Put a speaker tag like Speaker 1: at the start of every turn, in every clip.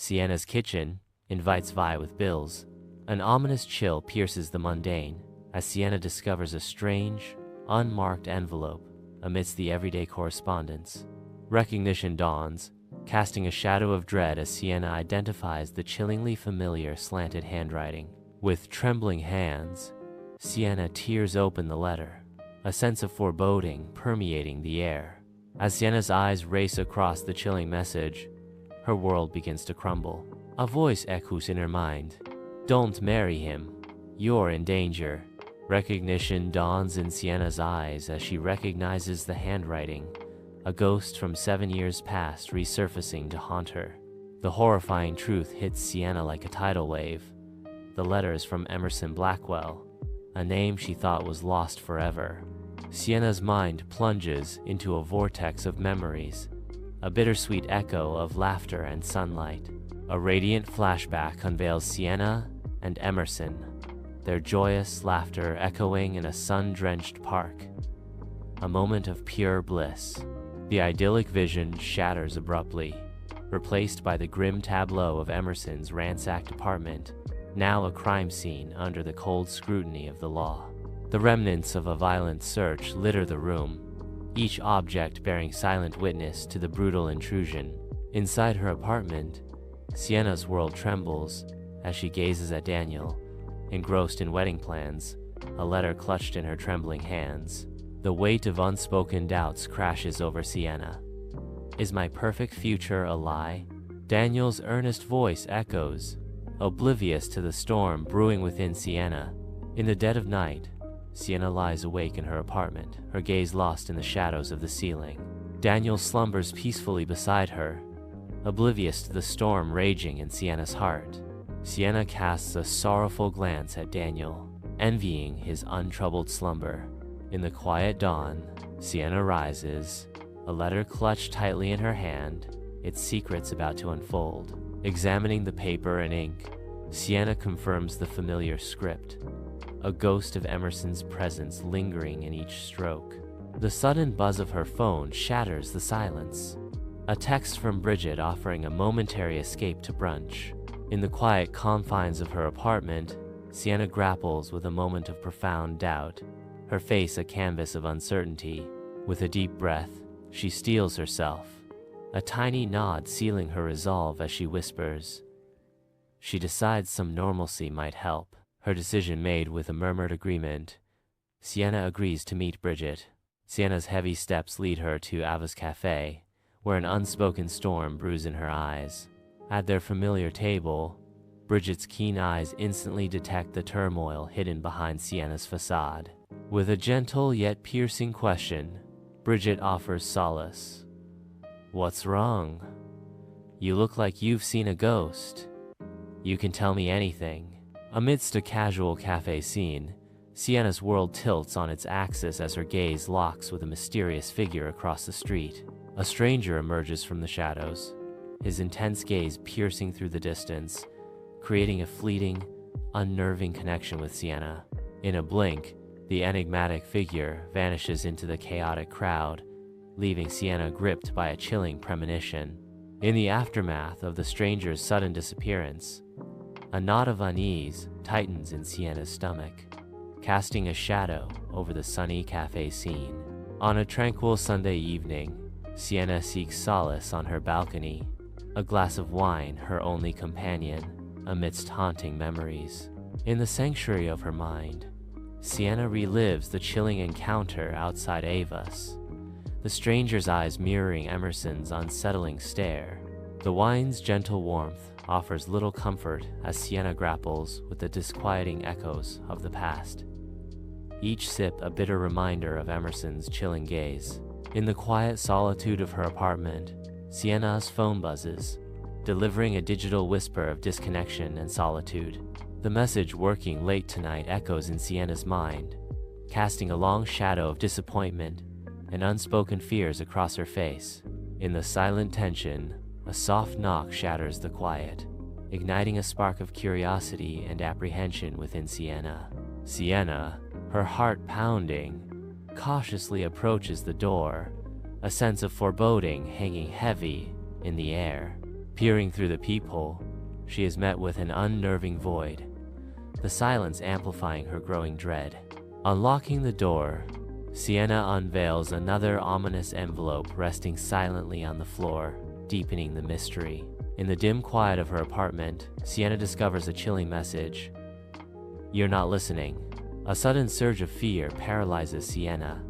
Speaker 1: Sienna's kitchen invites Vi with bills. An ominous chill pierces the mundane as Sienna discovers a strange, unmarked envelope amidst the everyday correspondence. Recognition dawns, casting a shadow of dread as Sienna identifies the chillingly familiar slanted handwriting. With trembling hands, Sienna tears open the letter, a sense of foreboding permeating the air. As Sienna's eyes race across the chilling message, her world begins to crumble. A voice echoes in her mind. "Don't marry him. You're in danger." Recognition dawns in Sienna's eyes as she recognizes the handwriting, a ghost from 7 years past resurfacing to haunt her. The horrifying truth hits Sienna like a tidal wave. The letter is from Emerson Blackwell, a name she thought was lost forever. Sienna's mind plunges into a vortex of memories, a bittersweet echo of laughter and sunlight. A radiant flashback unveils Sienna and Emerson, their joyous laughter echoing in a sun-drenched park. A moment of pure bliss. The idyllic vision shatters abruptly, replaced by the grim tableau of Emerson's ransacked apartment, now a crime scene under the cold scrutiny of the law. The remnants of a violent search litter the room, each object bearing silent witness to the brutal intrusion. Inside her apartment, Sienna's world trembles as she gazes at Daniel, engrossed in wedding plans, a letter clutched in her trembling hands. The weight of unspoken doubts crashes over Sienna. Is my perfect future a lie? Daniel's earnest voice echoes, oblivious to the storm brewing within Sienna. In the dead of night, Sienna lies awake in her apartment, her gaze lost in the shadows of the ceiling. Daniel slumbers peacefully beside her, oblivious to the storm raging in Sienna's heart. Sienna casts a sorrowful glance at Daniel, envying his untroubled slumber. In the quiet dawn, Sienna rises, a letter clutched tightly in her hand, its secrets about to unfold. Examining the paper and ink, Sienna confirms the familiar script, a ghost of Emerson's presence lingering in each stroke. The sudden buzz of her phone shatters the silence. A text from Bridget offering a momentary escape to brunch. In the quiet confines of her apartment, Sienna grapples with a moment of profound doubt, her face a canvas of uncertainty. With a deep breath, she steels herself, a tiny nod sealing her resolve as she whispers. She decides some normalcy might help. Her decision made with a murmured agreement, Sienna agrees to meet Bridget. Sienna's heavy steps lead her to Ava's cafe, where an unspoken storm brews in her eyes. At their familiar table, Bridget's keen eyes instantly detect the turmoil hidden behind Sienna's facade. With a gentle yet piercing question, Bridget offers solace. "What's wrong? You look like you've seen a ghost. You can tell me anything." Amidst a casual cafe scene, Sienna's world tilts on its axis as her gaze locks with a mysterious figure across the street. A stranger emerges from the shadows, his intense gaze piercing through the distance, creating a fleeting, unnerving connection with Sienna. In a blink, the enigmatic figure vanishes into the chaotic crowd, leaving Sienna gripped by a chilling premonition. In the aftermath of the stranger's sudden disappearance, a knot of unease tightens in Sienna's stomach, casting a shadow over the sunny cafe scene. On a tranquil Sunday evening, Sienna seeks solace on her balcony, a glass of wine her only companion amidst haunting memories. In the sanctuary of her mind, Sienna relives the chilling encounter outside Ava's, the stranger's eyes mirroring Emerson's unsettling stare. The wine's gentle warmth offers little comfort as Sienna grapples with the disquieting echoes of the past, each sip a bitter reminder of Emerson's chilling gaze. In the quiet solitude of her apartment, Sienna's phone buzzes, delivering a digital whisper of disconnection and solitude. The message "working late tonight" echoes in Sienna's mind, casting a long shadow of disappointment and unspoken fears across her face. In the silent tension, a soft knock shatters the quiet, igniting a spark of curiosity and apprehension within Sienna. Sienna, her heart pounding, cautiously approaches the door, a sense of foreboding hanging heavy in the air. Peering through the peephole, she is met with an unnerving void, the silence amplifying her growing dread. Unlocking the door, Sienna unveils another ominous envelope resting silently on the floor, deepening the mystery. In the dim quiet of her apartment, Sienna discovers a chilling message. "You're not listening." A sudden surge of fear paralyzes Sienna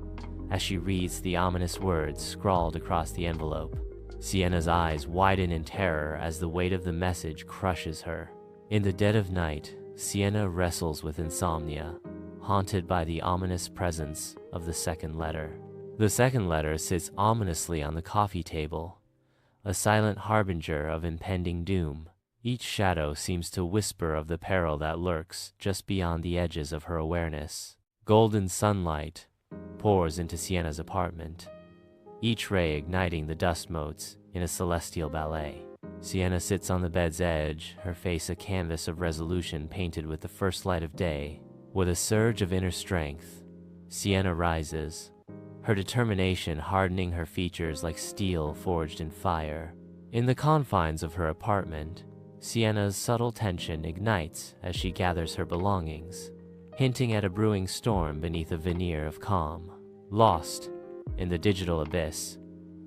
Speaker 1: as she reads the ominous words scrawled across the envelope. Sienna's eyes widen in terror as the weight of the message crushes her. In the dead of night, Sienna wrestles with insomnia, haunted by the ominous presence of the second letter. The second letter sits ominously on the coffee table, a silent harbinger of impending doom. Each shadow seems to whisper of the peril that lurks just beyond the edges of her awareness. Golden sunlight pours into Sienna's apartment, each ray igniting the dust motes in a celestial ballet. Sienna sits on the bed's edge, her face a canvas of resolution painted with the first light of day. With a surge of inner strength, Sienna rises, her determination hardening her features like steel forged in fire. In the confines of her apartment, Sienna's subtle tension ignites as she gathers her belongings, hinting at a brewing storm beneath a veneer of calm. Lost in the digital abyss,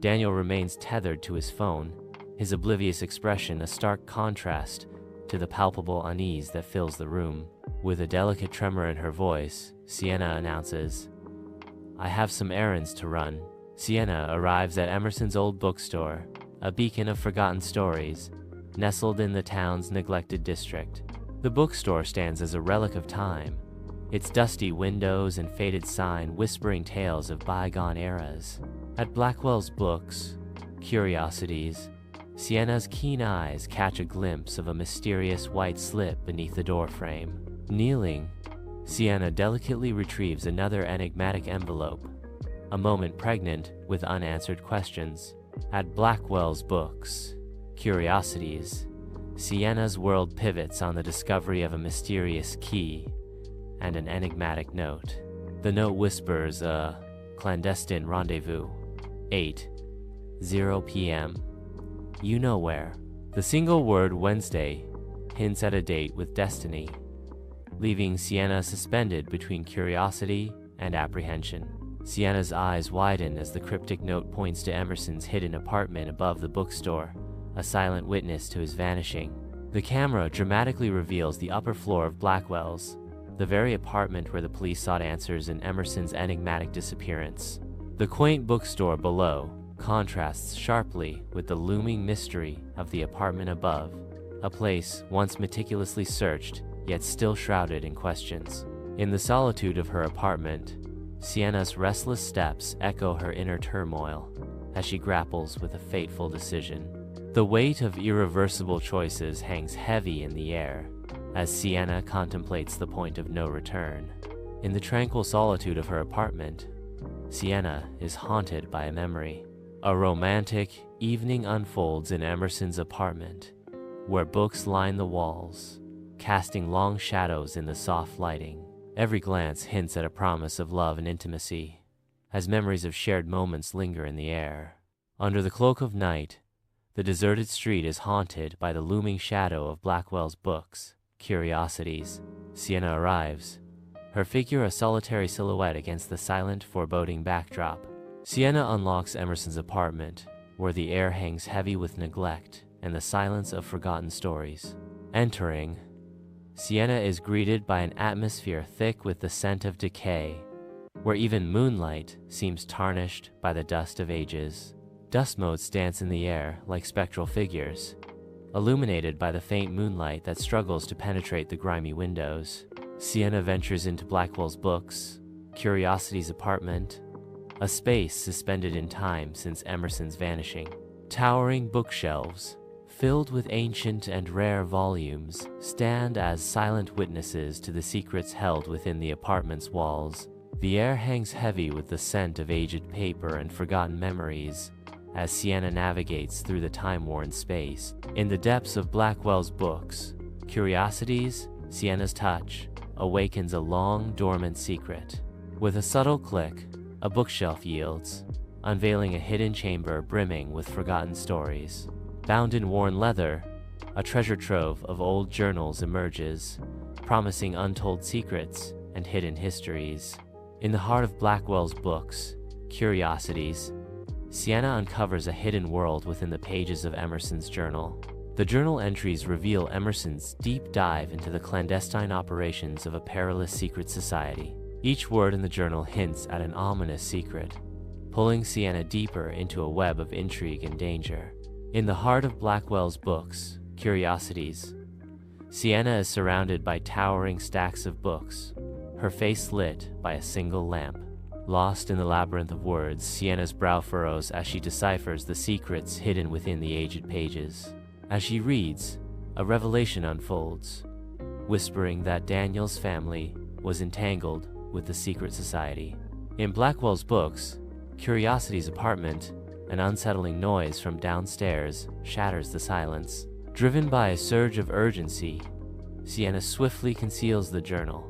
Speaker 1: Daniel remains tethered to his phone, his oblivious expression a stark contrast to the palpable unease that fills the room. With a delicate tremor in her voice, Sienna announces, "I have some errands to run." Sienna arrives at Emerson's old bookstore, a beacon of forgotten stories, nestled in the town's neglected district. The bookstore stands as a relic of time, its dusty windows and faded sign whispering tales of bygone eras. At Blackwell's Books, Curiosities, Sienna's keen eyes catch a glimpse of a mysterious white slip beneath the doorframe. Kneeling, Sienna delicately retrieves another enigmatic envelope, a moment pregnant with unanswered questions. At Blackwell's Books, Curiosities, Sienna's world pivots on the discovery of a mysterious key and an enigmatic note. The note whispers a clandestine rendezvous, 8:0 p.m. You know where. The single word Wednesday hints at a date with destiny, leaving Sienna suspended between curiosity and apprehension. Sienna's eyes widen as the cryptic note points to Emerson's hidden apartment above the bookstore, a silent witness to his vanishing. The camera dramatically reveals the upper floor of Blackwell's, the very apartment where the police sought answers in Emerson's enigmatic disappearance. The quaint bookstore below contrasts sharply with the looming mystery of the apartment above, a place once meticulously searched, yet still shrouded in questions. In the solitude of her apartment, Sienna's restless steps echo her inner turmoil as she grapples with a fateful decision. The weight of irreversible choices hangs heavy in the air as Sienna contemplates the point of no return. In the tranquil solitude of her apartment, Sienna is haunted by a memory. A romantic evening unfolds in Emerson's apartment, where books line the walls, casting long shadows in the soft lighting. Every glance hints at a promise of love and intimacy, as memories of shared moments linger in the air. Under the cloak of night, the deserted street is haunted by the looming shadow of Blackwell's Books, Curiosities. Sienna arrives, her figure a solitary silhouette against the silent, foreboding backdrop. Sienna unlocks Emerson's apartment, where the air hangs heavy with neglect and the silence of forgotten stories. Entering, Sienna is greeted by an atmosphere thick with the scent of decay, where even moonlight seems tarnished by the dust of ages. Dust motes dance in the air like spectral figures, illuminated by the faint moonlight that struggles to penetrate the grimy windows. Sienna ventures into Blackwell's Books, Curiosity's apartment, a space suspended in time since Emerson's vanishing. Towering bookshelves, filled with ancient and rare volumes, stand as silent witnesses to the secrets held within the apartment's walls. The air hangs heavy with the scent of aged paper and forgotten memories as Sienna navigates through the time-worn space. In the depths of Blackwell's Books, Curiosities, Sienna's touch awakens a long, dormant secret. With a subtle click, a bookshelf yields, unveiling a hidden chamber brimming with forgotten stories. Bound in worn leather, a treasure trove of old journals emerges, promising untold secrets and hidden histories. In the heart of Blackwell's books, Curiosities, Sienna uncovers a hidden world within the pages of Emerson's journal. The journal entries reveal Emerson's deep dive into the clandestine operations of a perilous secret society. Each word in the journal hints at an ominous secret, pulling Sienna deeper into a web of intrigue and danger. In the heart of Blackwell's books, Curiosities, Sienna is surrounded by towering stacks of books, her face lit by a single lamp. Lost in the labyrinth of words, Sienna's brow furrows as she deciphers the secrets hidden within the aged pages. As she reads, a revelation unfolds, whispering that Daniel's family was entangled with the secret society. In Blackwell's books, Curiosity's apartment, an unsettling noise from downstairs shatters the silence. Driven by a surge of urgency, Sienna swiftly conceals the journal,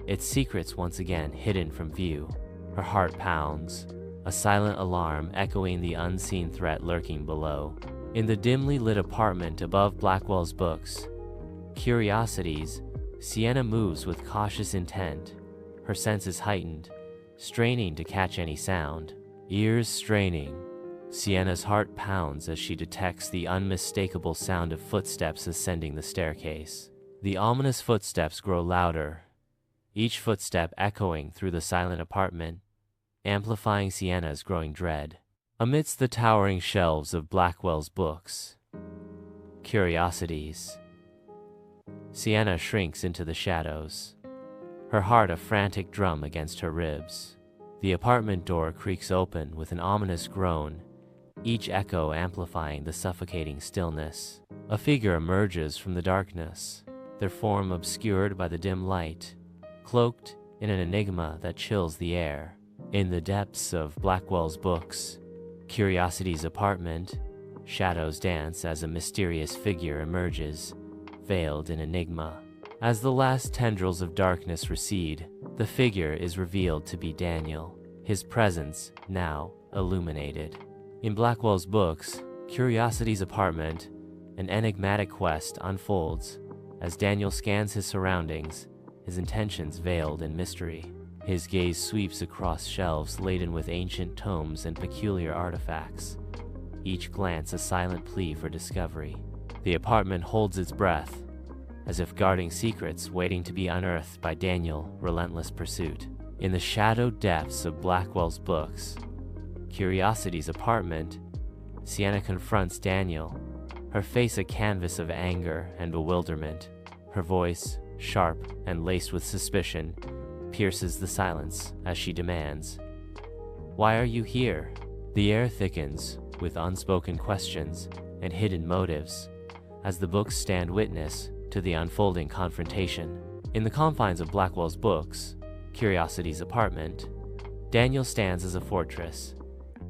Speaker 1: its secrets once again hidden from view. Her heart pounds, a silent alarm echoing the unseen threat lurking below. In the dimly lit apartment above Blackwell's books, Curiosities, Sienna moves with cautious intent, her senses heightened, straining to catch any sound. Ears straining, Sienna's heart pounds as she detects the unmistakable sound of footsteps ascending the staircase. The ominous footsteps grow louder, each footstep echoing through the silent apartment, amplifying Sienna's growing dread. Amidst the towering shelves of Blackwell's books, Curiosities, Sienna shrinks into the shadows, her heart a frantic drum against her ribs. The apartment door creaks open with an ominous groan, each echo amplifying the suffocating stillness. A figure emerges from the darkness, their form obscured by the dim light, cloaked in an enigma that chills the air. In the depths of Blackwell's books, Curiosity's apartment, shadows dance as a mysterious figure emerges, veiled in enigma. As the last tendrils of darkness recede, the figure is revealed to be Daniel, his presence now illuminated. In Blackwell's books, Curiosity's apartment, an enigmatic quest unfolds as Daniel scans his surroundings, his intentions veiled in mystery. His gaze sweeps across shelves laden with ancient tomes and peculiar artifacts, each glance a silent plea for discovery. The apartment holds its breath, as if guarding secrets waiting to be unearthed by Daniel's relentless pursuit. In the shadowed depths of Blackwell's books, Curiosity's apartment, Sienna confronts Daniel, her face a canvas of anger and bewilderment. Her voice, sharp and laced with suspicion, pierces the silence as she demands, "Why are you here?" The air thickens with unspoken questions and hidden motives as the books stand witness to the unfolding confrontation. In the confines of Blackwell's books, Curiosity's apartment, Daniel stands as a fortress,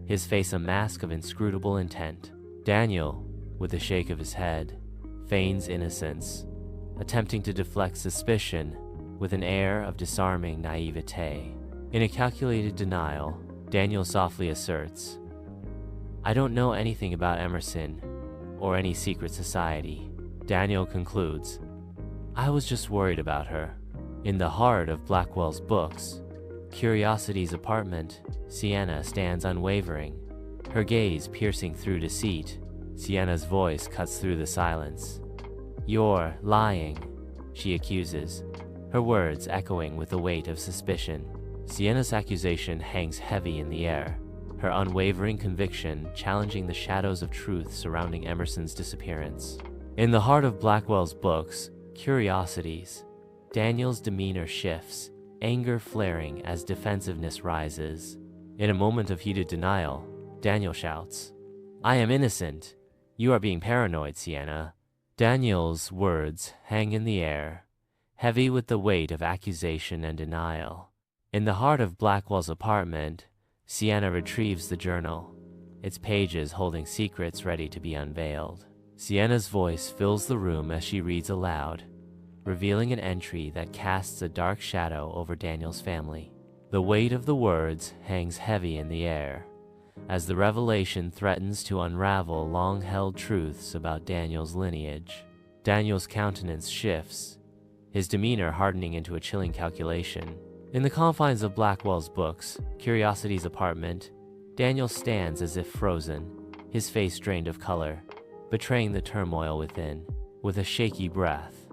Speaker 1: his face a mask of inscrutable intent. Daniel, with a shake of his head, feigns innocence, attempting to deflect suspicion with an air of disarming naivete. In a calculated denial, Daniel softly asserts, "I don't know anything about Emerson or any secret society." Daniel concludes, "I was just worried about her." In the heart of Blackwell's books, Curiosity's apartment, Sienna stands unwavering, her gaze piercing through deceit. Sienna's voice cuts through the silence. "You're lying," she accuses, her words echoing with the weight of suspicion. Sienna's accusation hangs heavy in the air, her unwavering conviction challenging the shadows of truth surrounding Emerson's disappearance. In the heart of Blackwell's books, Curiosities, Daniel's demeanor shifts, anger flaring as defensiveness rises. In a moment of heated denial, Daniel shouts, "I am innocent. You are being paranoid, Sienna." Daniel's words hang in the air, heavy with the weight of accusation and denial. In the heart of Blackwell's apartment, Sienna retrieves the journal, its pages holding secrets ready to be unveiled. Sienna's voice fills the room as she reads aloud, revealing an entry that casts a dark shadow over Daniel's family. The weight of the words hangs heavy in the air, as the revelation threatens to unravel long-held truths about Daniel's lineage. Daniel's countenance shifts, his demeanor hardening into a chilling calculation. In the confines of Blackwell's books, Curiosity's apartment, Daniel stands as if frozen, his face drained of color, betraying the turmoil within. With a shaky breath,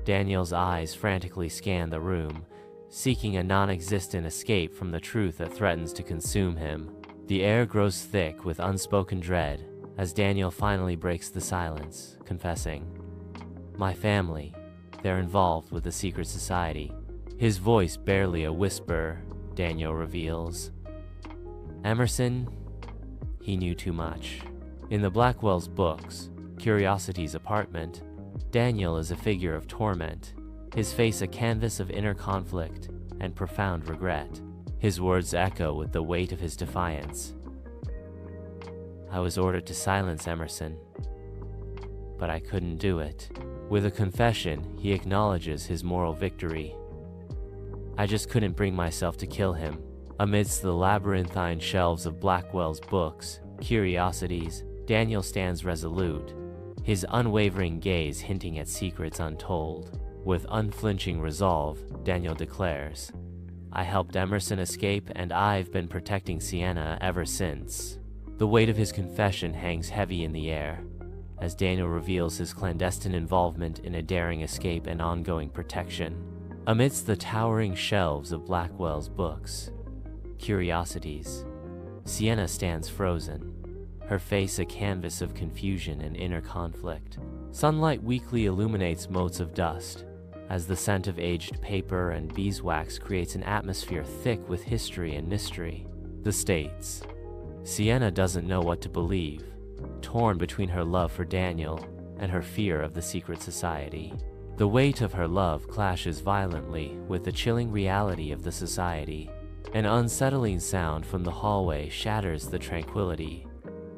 Speaker 1: Daniel's eyes frantically scan the room, seeking a non-existent escape from the truth that threatens to consume him. The air grows thick with unspoken dread as Daniel finally breaks the silence, confessing, "My family, they're involved with the secret society." His voice barely a whisper, Daniel reveals. Emerson, he knew too much. In the Blackwell's books, Curiosity's apartment, Daniel is a figure of torment, his face a canvas of inner conflict and profound regret. His words echo with the weight of his defiance. "I was ordered to silence Emerson, but I couldn't do it." With a confession, he acknowledges his moral victory. "I just couldn't bring myself to kill him." Amidst the labyrinthine shelves of Blackwell's books, Curiosities, Daniel stands resolute, his unwavering gaze hinting at secrets untold. With unflinching resolve, Daniel declares, "I helped Emerson escape, and I've been protecting Sienna ever since." The weight of his confession hangs heavy in the air, as Daniel reveals his clandestine involvement in a daring escape and ongoing protection. Amidst the towering shelves of Blackwell's books, Curiosities, Sienna stands frozen, her face a canvas of confusion and inner conflict. Sunlight weakly illuminates motes of dust, as the scent of aged paper and beeswax creates an atmosphere thick with history and mystery. The states. Sienna doesn't know what to believe, torn between her love for Daniel and her fear of the secret society. The weight of her love clashes violently with the chilling reality of the society. An unsettling sound from the hallway shatters the tranquility,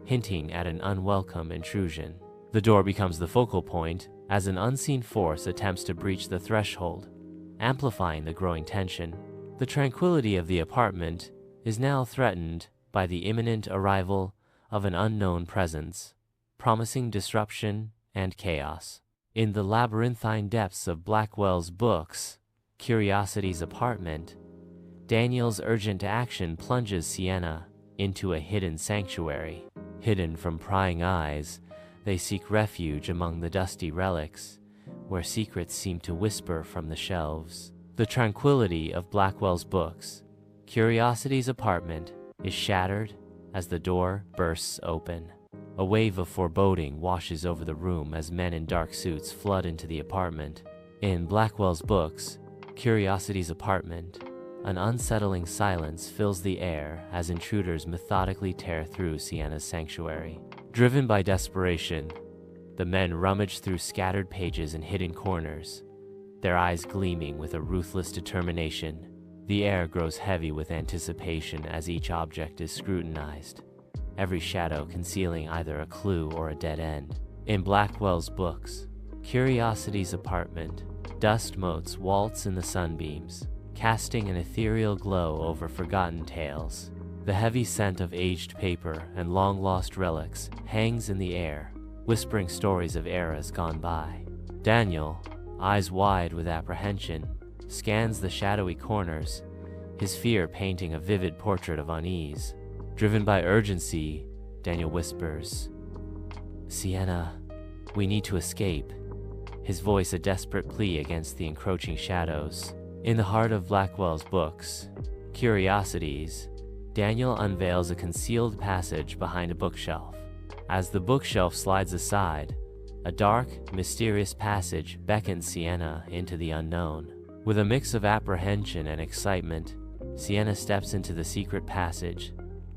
Speaker 1: hinting at an unwelcome intrusion. The door becomes the focal point as an unseen force attempts to breach the threshold, amplifying the growing tension. The tranquility of the apartment is now threatened by the imminent arrival of an unknown presence, promising disruption and chaos. In the labyrinthine depths of Blackwell's books, Curiosity's apartment, Daniel's urgent action plunges Sienna into a hidden sanctuary. Hidden from prying eyes, they seek refuge among the dusty relics, where secrets seem to whisper from the shelves. The tranquility of Blackwell's books, Curiosity's apartment, is shattered as the door bursts open. A wave of foreboding washes over the room as men in dark suits flood into the apartment. In Blackwell's books, Curiosity's apartment, an unsettling silence fills the air as intruders methodically tear through Sienna's sanctuary. Driven by desperation, the men rummage through scattered pages and hidden corners, their eyes gleaming with a ruthless determination. The air grows heavy with anticipation as each object is scrutinized, every shadow concealing either a clue or a dead end. In Blackwell's books, Curiosity's apartment, dust motes waltz in the sunbeams, casting an ethereal glow over forgotten tales. The heavy scent of aged paper and long-lost relics hangs in the air, whispering stories of eras gone by. Daniel, eyes wide with apprehension, scans the shadowy corners, his fear painting a vivid portrait of unease. Driven by urgency, Daniel whispers, "Sienna, we need to escape," his voice a desperate plea against the encroaching shadows. In the heart of Blackwell's books, Curiosities, Daniel unveils a concealed passage behind a bookshelf. As the bookshelf slides aside, a dark, mysterious passage beckons Sienna into the unknown. With a mix of apprehension and excitement, Sienna steps into the secret passage,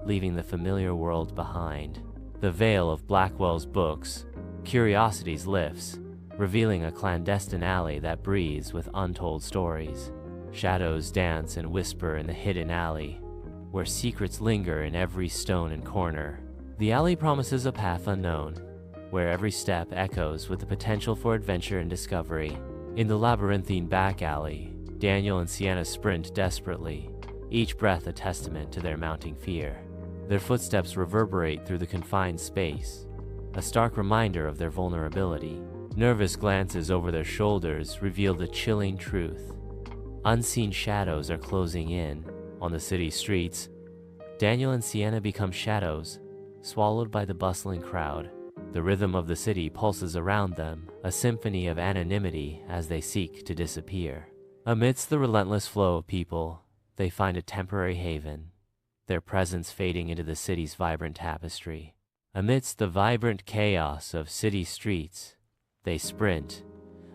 Speaker 1: leaving the familiar world behind. The veil of Blackwell's books, Curiosities, lifts, revealing a clandestine alley that breathes with untold stories. Shadows dance and whisper in the hidden alley, where secrets linger in every stone and corner. The alley promises a path unknown, where every step echoes with the potential for adventure and discovery. In the labyrinthine back alley, Daniel and Sienna sprint desperately, each breath a testament to their mounting fear. Their footsteps reverberate through the confined space, a stark reminder of their vulnerability. Nervous glances over their shoulders reveal the chilling truth. Unseen shadows are closing in. On the city streets, Daniel and Sienna become shadows, swallowed by the bustling crowd. The rhythm of the city pulses around them, a symphony of anonymity as they seek to disappear. Amidst the relentless flow of people, they find a temporary haven, their presence fading into the city's vibrant tapestry. Amidst the vibrant chaos of city streets, they sprint,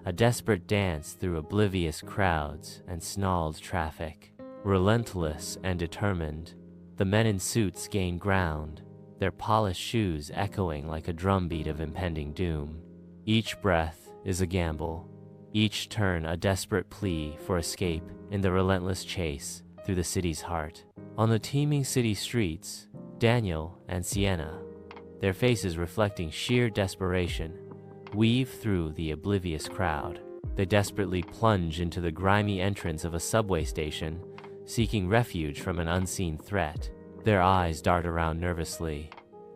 Speaker 1: a desperate dance through oblivious crowds and snarled traffic. Relentless and determined, the men in suits gain ground, their polished shoes echoing like a drumbeat of impending doom. Each breath is a gamble, each turn a desperate plea for escape in the relentless chase through the city's heart. On the teeming city streets, Daniel and Sienna, their faces reflecting sheer desperation, weave through the oblivious crowd. They desperately plunge into the grimy entrance of a subway station, seeking refuge from an unseen threat. Their eyes dart around nervously,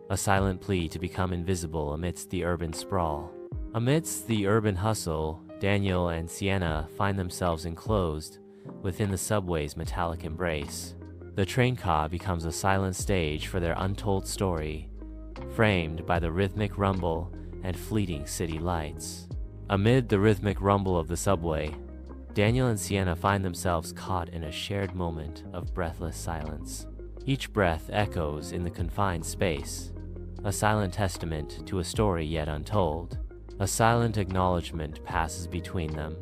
Speaker 1: a silent plea to become invisible amidst the urban sprawl. Amidst the urban hustle, Daniel and Sienna find themselves enclosed within the subway's metallic embrace. The train car becomes a silent stage for their untold story, framed by the rhythmic rumble and fleeting city lights. Amid the rhythmic rumble of the subway, Daniel and Sienna find themselves caught in a shared moment of breathless silence. Each breath echoes in the confined space, a silent testament to a story yet untold. A silent acknowledgement passes between them,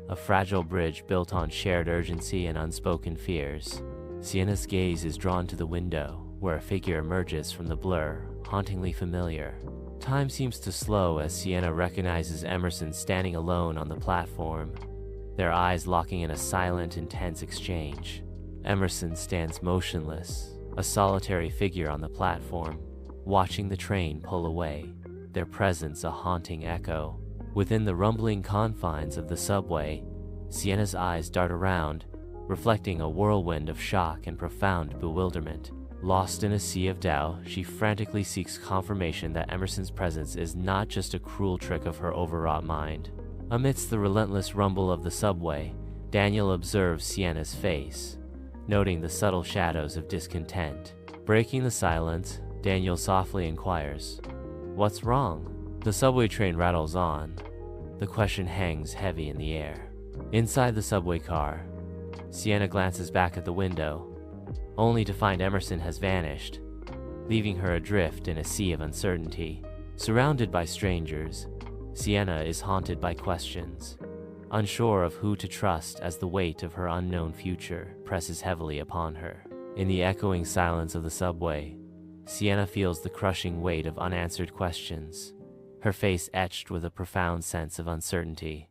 Speaker 1: a fragile bridge built on shared urgency and unspoken fears. Sienna's gaze is drawn to the window, where a figure emerges from the blur, hauntingly familiar. Time seems to slow as Sienna recognizes Emerson standing alone on the platform, their eyes locking in a silent, intense exchange. Emerson stands motionless, a solitary figure on the platform, watching the train pull away, their presence a haunting echo. Within the rumbling confines of the subway, Sienna's eyes dart around, reflecting a whirlwind of shock and profound bewilderment. Lost in a sea of doubt, she frantically seeks confirmation that Emerson's presence is not just a cruel trick of her overwrought mind. Amidst the relentless rumble of the subway, Daniel observes Sienna's face, noting the subtle shadows of discontent. Breaking the silence, Daniel softly inquires, "What's wrong?" The subway train rattles on. The question hangs heavy in the air. Inside the subway car, Sienna glances back at the window, only to find Emerson has vanished, leaving her adrift in a sea of uncertainty. Surrounded by strangers, Sienna is haunted by questions, unsure of who to trust as the weight of her unknown future presses heavily upon her. In the echoing silence of the subway, Sienna feels the crushing weight of unanswered questions, her face etched with a profound sense of uncertainty.